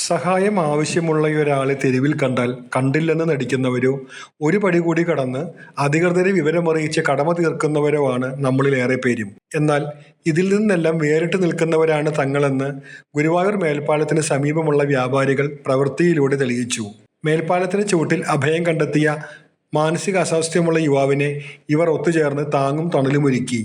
സഹായം ആവശ്യമുള്ള ഒരാളെ തെരുവിൽ കണ്ടാൽ കണ്ടില്ലെന്ന് നടിക്കുന്നവരോ, ഒരു പടി കൂടി കടന്ന് അധികൃതരെ വിവരമറിയിച്ച് കടമ തീർക്കുന്നവരോ ആണ് നമ്മളിൽ ഏറെ പേരും. എന്നാൽ ഇതിൽ നിന്നെല്ലാം വേറിട്ട് നിൽക്കുന്നവരാണ് തങ്ങളെന്ന് ഗുരുവായൂർ മേൽപ്പാലത്തിന് സമീപമുള്ള വ്യാപാരികൾ പ്രവൃത്തിയിലൂടെ തെളിയിച്ചു. മേൽപ്പാലത്തിന് ചുവട്ടിൽ അഭയം കണ്ടെത്തിയ മാനസിക അസ്വാസ്ഥ്യമുള്ള യുവാവിനെ ഇവർ ഒത്തുചേർന്ന് താങ്ങും തണലുമൊരുക്കി.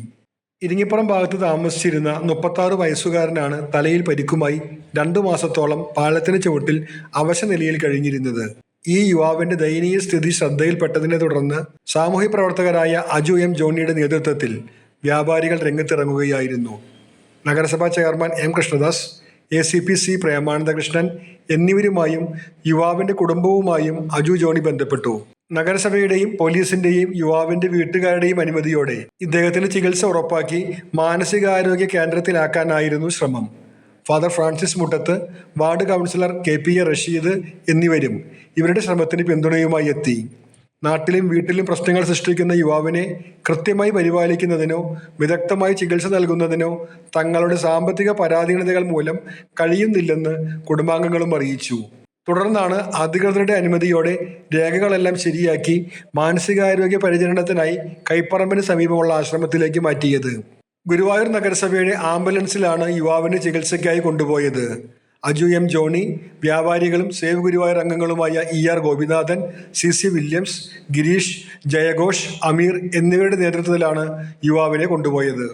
ഇരിങ്ങിപ്പുറം ഭാഗത്ത് താമസിച്ചിരുന്ന 36 വയസ്സുകാരനാണ് തലയിൽ പരിക്കുമായി 2 മാസത്തോളം പാലത്തിന് ചുവട്ടിൽ അവശനിലയിൽ കഴിഞ്ഞിരുന്നത്. ഈ യുവാവിന്റെ ദയനീയ സ്ഥിതി ശ്രദ്ധയിൽപ്പെട്ടതിനെ തുടർന്ന് സാമൂഹ്യ പ്രവർത്തകരായ അജു എം ജോണിയുടെ നേതൃത്വത്തിൽ വ്യാപാരികൾ രംഗത്തിറങ്ങുകയായിരുന്നു. നഗരസഭാ chairman M Krishnadas, ACP C Premanandakrishnan എന്നിവരുമായും യുവാവിന്റെ കുടുംബവുമായും അജു ജോണി ബന്ധപ്പെട്ടു. നഗരസഭയുടെയും പോലീസിന്റെയും യുവാവിന്റെ വീട്ടുകാരുടെയും അനുമതിയോടെ ഇദ്ദേഹത്തിന് ചികിത്സ ഉറപ്പാക്കി മാനസികാരോഗ്യ കേന്ദ്രത്തിലാക്കാനായിരുന്നു ശ്രമം. ഫാദർ ഫ്രാൻസിസ് മുട്ടത്ത്, വാർഡ് കൗൺസിലർ KPA റഷീദ് എന്നിവരും ഇവരുടെ ശ്രമത്തിന് പിന്തുണയുമായി എത്തി. നാട്ടിലും വീട്ടിലും പ്രശ്നങ്ങൾ സൃഷ്ടിക്കുന്ന യുവാവിനെ കൃത്യമായി പരിപാലിക്കുന്നതിനോ വിദഗ്ധമായി ചികിത്സ നൽകുന്നതിനോ തങ്ങളുടെ സാമ്പത്തിക പരാധീനതകൾ മൂലം കഴിയുന്നില്ലെന്ന് കുടുംബാംഗങ്ങളും അറിയിച്ചു. തുടർന്നാണ് അധികൃതരുടെ അനുമതിയോടെ രേഖകളെല്ലാം ശരിയാക്കി മാനസികാരോഗ്യ പരിചരണത്തിനായി കൈപ്പറമ്പിന് സമീപമുള്ള ആശ്രമത്തിലേക്ക് മാറ്റിയത്. ഗുരുവായൂർ നഗരസഭയുടെ ആംബുലൻസിലാണ് യുവാവിനെ ചികിത്സയ്ക്കായി കൊണ്ടുപോയത്. അജു എം ജോണി, വ്യാപാരികളും സേവ് ഗുരുവായൂർ അംഗങ്ങളുമായ ER Gopinathan, CC Williams, Girish, ജയഘോഷ്, അമീർ എന്നിവരുടെ നേതൃത്വത്തിലാണ് യുവാവിനെ കൊണ്ടുപോയത്.